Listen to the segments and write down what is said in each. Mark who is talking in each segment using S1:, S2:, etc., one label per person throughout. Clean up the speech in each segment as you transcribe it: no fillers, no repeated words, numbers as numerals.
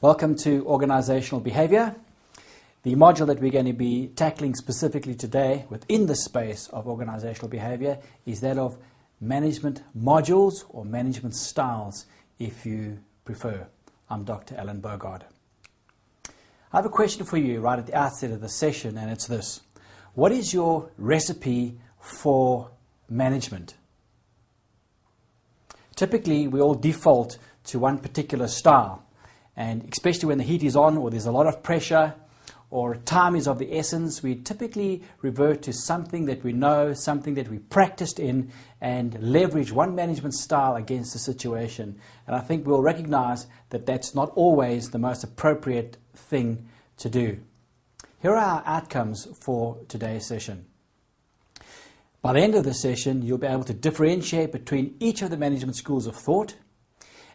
S1: Welcome to Organizational Behavior. The module that we're going to be tackling specifically today within the space of organizational behavior is that of management modules or management styles, if you prefer. I'm Dr. Alan Bogard. I have a question for you right at the outset of the session, and it's this. What is your recipe for management? Typically, we all default to one particular style. And especially when the heat is on or there's a lot of pressure or time is of the essence, we typically revert to something that we know, something that we practiced in, and leverage one management style against the situation. And I think we'll recognize that that's not always the most appropriate thing to do. Here are our outcomes for today's session. By the end of the session, you'll be able to differentiate between each of the management schools of thought.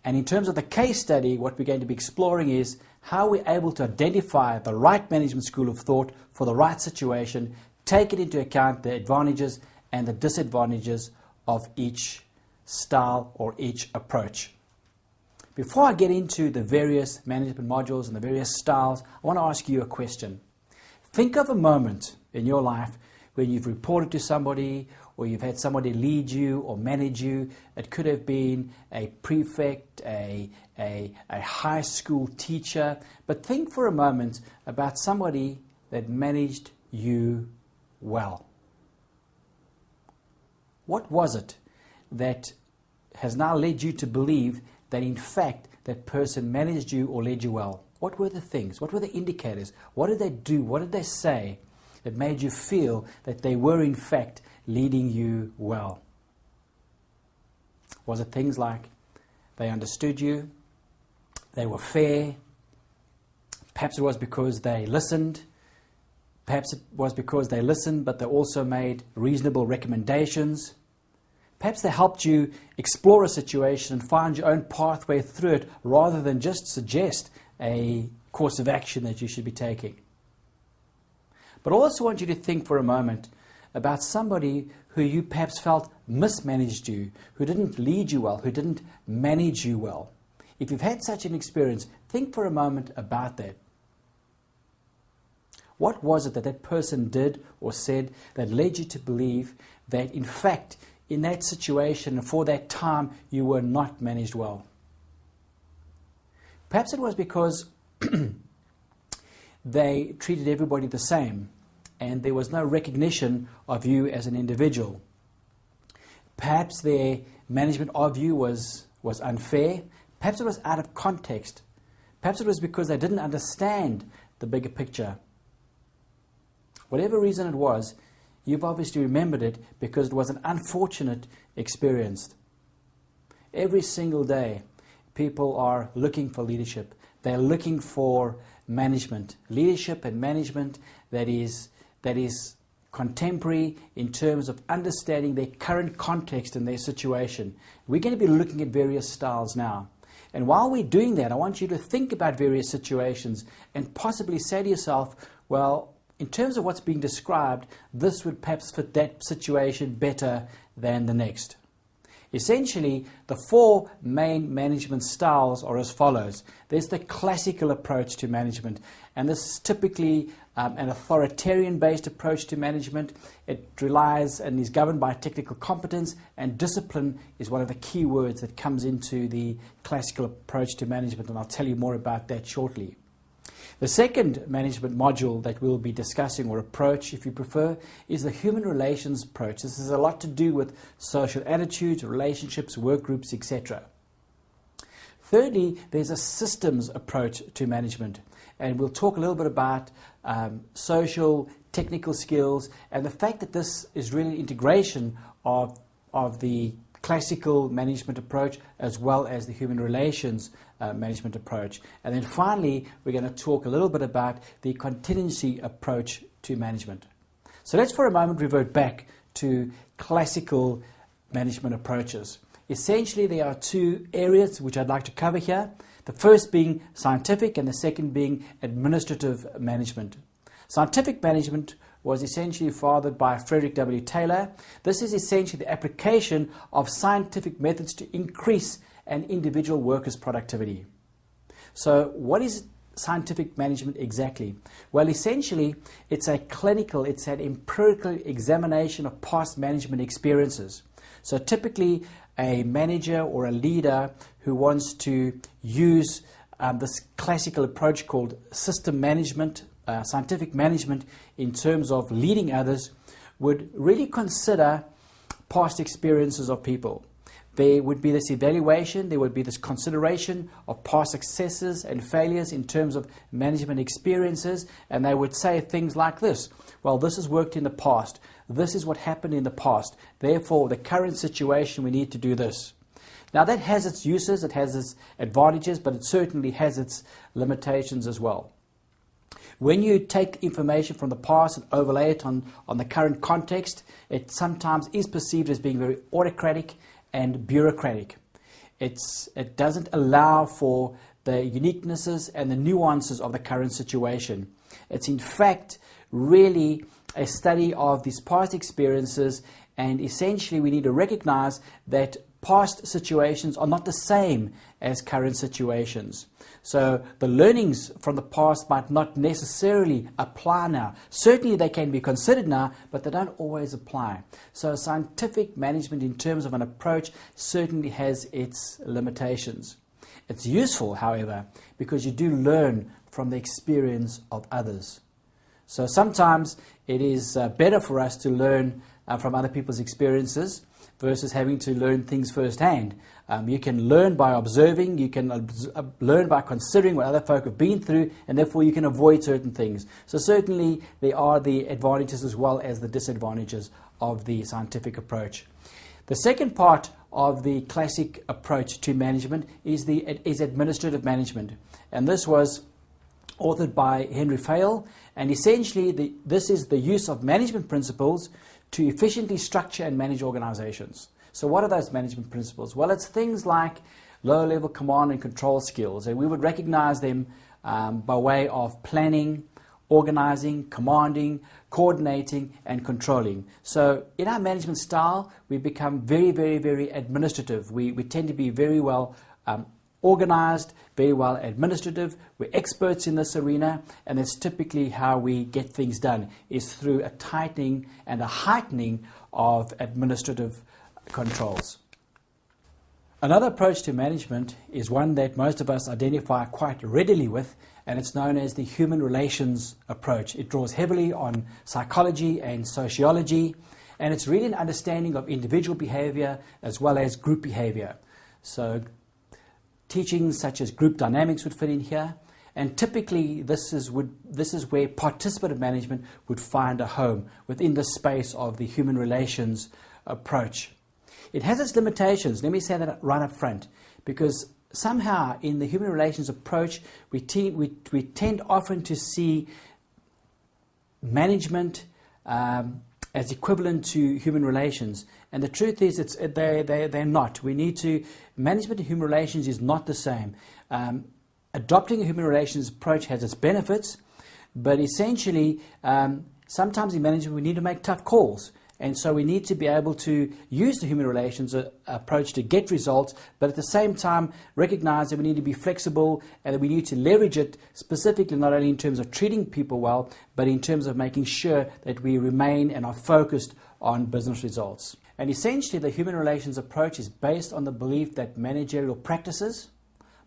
S1: And in terms of the case study, what we're going to be exploring is how we're able to identify the right management school of thought for the right situation, taking into account the advantages and the disadvantages of each style or each approach. Before I get into the various management modules and the various styles, I want to ask you a question. Think of a moment in your life when you've reported to somebody or you've had somebody lead you or manage you. It could have been a prefect, a high school teacher. But think for a moment about somebody that managed you well. What was it that has now led you to believe that in fact that person managed you or led you well? What were the things? What were the indicators? What did they do? What did they say that made you feel that they were in fact leading you well? Was it things like they understood you, they were fair, perhaps it was because they listened, perhaps it was because they listened but they also made reasonable recommendations, perhaps they helped you explore a situation and find your own pathway through it rather than just suggest a course of action that you should be taking. But I also want you to think for a moment about somebody who you perhaps felt mismanaged you, who didn't lead you well, who didn't manage you well. If you've had such an experience, think for a moment about that. What was it that that person did or said that led you to believe that in fact in that situation and for that time you were not managed well? Perhaps it was because they treated everybody the same and there was no recognition of you as an individual. Perhaps their management of you was unfair. Perhaps it was out of context. Perhaps it was because they didn't understand the bigger picture. Whatever reason it was, you've obviously remembered it because it was an unfortunate experience. Every single day, people are looking for leadership. They're looking for management. Leadership and management that is contemporary in terms of understanding their current context and their situation. We're going to be looking at various styles now. And while we're doing that, I want you to think about various situations and possibly say to yourself, well, in terms of what's being described, this would perhaps fit that situation better than the next. Essentially, the four main management styles are as follows. There's the classical approach to management, and this is typically an authoritarian-based approach to management. It relies and is governed by technical competence, and discipline is one of the key words that comes into the classical approach to management, and I'll tell you more about that shortly. The second management module that we'll be discussing, or approach if you prefer, is the human relations approach. This has a lot to do with social attitudes, relationships, work groups, etc. Thirdly, there's a systems approach to management, and we'll talk a little bit about social, technical skills, and the fact that this is really an integration of the classical management approach as well as the human relations management approach. And then finally, we're going to talk a little bit about the contingency approach to management. So let's for a moment revert back to classical management approaches. Essentially, there are two areas which I'd like to cover here. The first being scientific and the second being administrative management. Scientific management was essentially fathered by Frederick W. Taylor. This is essentially the application of scientific methods to increase an individual worker's productivity. So what is scientific management exactly? Well, essentially, it's an empirical examination of past management experiences. So typically, a manager or a leader who wants to use this classical approach called system management, scientific management in terms of leading others, would really consider past experiences of people. There would be this evaluation, there would be this consideration of past successes and failures in terms of management experiences, and they would say things like this: well, this has worked in the past, this is what happened in the past, therefore the current situation we need to do this. Now that has its uses, it has its advantages, but it certainly has its limitations as well. When you take information from the past and overlay it on the current context, it sometimes is perceived as being very autocratic and bureaucratic. It doesn't allow for the uniquenesses and the nuances of the current situation. It's in fact really a study of these past experiences, and essentially we need to recognize that past situations are not the same as current situations. So the learnings from the past might not necessarily apply now. Certainly they can be considered now, but they don't always apply. So scientific management in terms of an approach certainly has its limitations. It's useful, however, because you do learn from the experience of others. So sometimes it is better for us to learn from other people's experiences versus having to learn things firsthand. You can learn by observing, you can learn by considering what other folk have been through, and therefore you can avoid certain things. So certainly there are the advantages as well as the disadvantages of the scientific approach. The second part of the classic approach to management is administrative management, and this was authored by Henry Fayol, and essentially this is the use of management principles to efficiently structure and manage organizations. So what are those management principles? Well, it's things like low-level command and control skills, and we would recognize them by way of planning, organizing, commanding, coordinating, and controlling. So in our management style, we become very, very, very administrative. We tend to be very well organized, very well administrative. We're experts in this arena, and that's typically how we get things done, is through a tightening and a heightening of administrative controls. Another approach to management is one that most of us identify quite readily with, and it's known as the human relations approach. It draws heavily on psychology and sociology, and it's really an understanding of individual behavior as well as group behavior. So teachings such as group dynamics would fit in here, and typically this is where participative management would find a home within the space of the human relations approach. It has its limitations, let me say that right up front, because somehow in the human relations approach we tend often to see management as equivalent to human relations. And the truth is they're not. Management and human relations is not the same. Adopting a human relations approach has its benefits, but essentially sometimes in management we need to make tough calls. And so we need to be able to use the human relations approach to get results, but at the same time recognize that we need to be flexible and that we need to leverage it specifically not only in terms of treating people well, but in terms of making sure that we remain and are focused on business results. And essentially the human relations approach is based on the belief that managerial practices,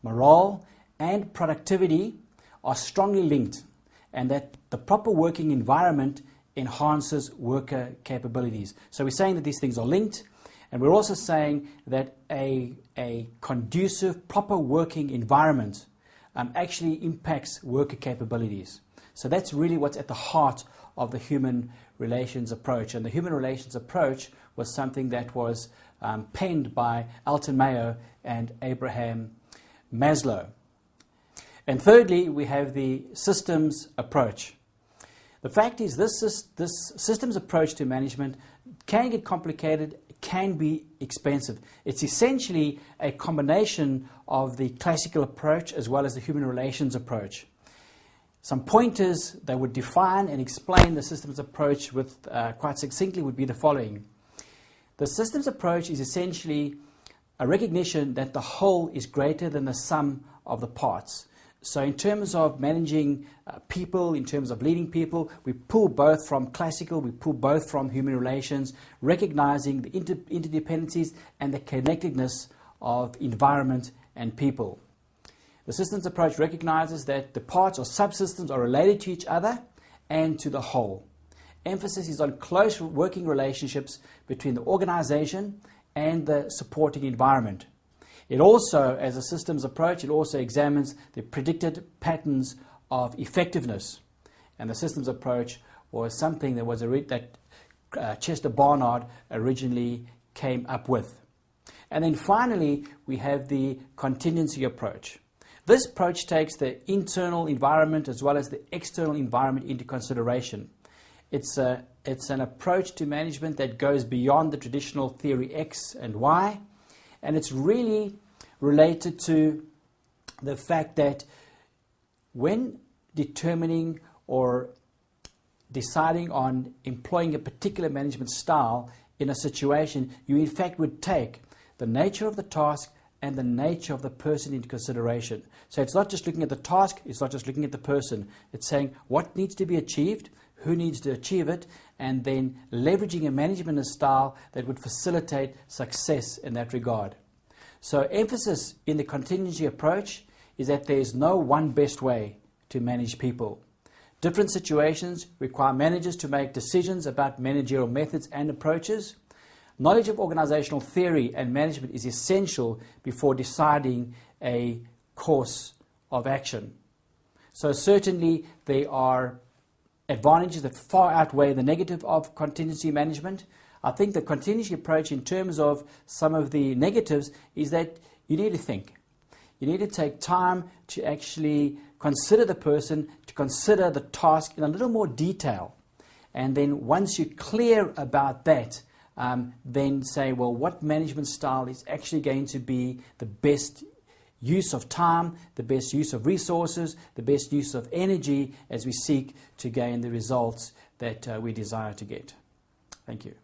S1: morale, and productivity are strongly linked, and that the proper working environment enhances worker capabilities. So we're saying that these things are linked, and we're also saying that a conducive, proper working environment actually impacts worker capabilities. So that's really what's at the heart of the human relations approach. And the human relations approach was something that was penned by Alton Mayo and Abraham Maslow. And thirdly, we have the systems approach. The fact is this systems approach to management can get complicated, can be expensive. It's essentially a combination of the classical approach as well as the human relations approach. Some pointers that would define and explain the systems approach with quite succinctly would be the following. The systems approach is essentially a recognition that the whole is greater than the sum of the parts. So in terms of managing people, in terms of leading people, we pull both from classical, we pull both from human relations, recognizing the interdependencies and the connectedness of environment and people. The systems approach recognizes that the parts or subsystems are related to each other and to the whole. Emphasis is on close working relationships between the organization and the supporting environment. It also, as a systems approach, it also examines the predicted patterns of effectiveness. And the systems approach was something that was Chester Barnard originally came up with. And then finally, we have the contingency approach. This approach takes the internal environment as well as the external environment into consideration. It's an approach to management that goes beyond the traditional theory X and Y, and it's really related to the fact that when determining or deciding on employing a particular management style in a situation, you in fact would take the nature of the task and the nature of the person into consideration. So it's not just looking at the task, it's not just looking at the person. It's saying what needs to be achieved, who needs to achieve it, and then leveraging a management style that would facilitate success in that regard. So emphasis in the contingency approach is that there is no one best way to manage people. Different situations require managers to make decisions about managerial methods and approaches. Knowledge of organizational theory and management is essential before deciding a course of action. So certainly there are advantages that far outweigh the negative of contingency management. I think the contingency approach in terms of some of the negatives is that you need to think. You need to take time to actually consider the person, to consider the task in a little more detail. And then once you're clear about that, then say, well, what management style is actually going to be the best use of time, the best use of resources, the best use of energy as we seek to gain the results that we desire to get. Thank you.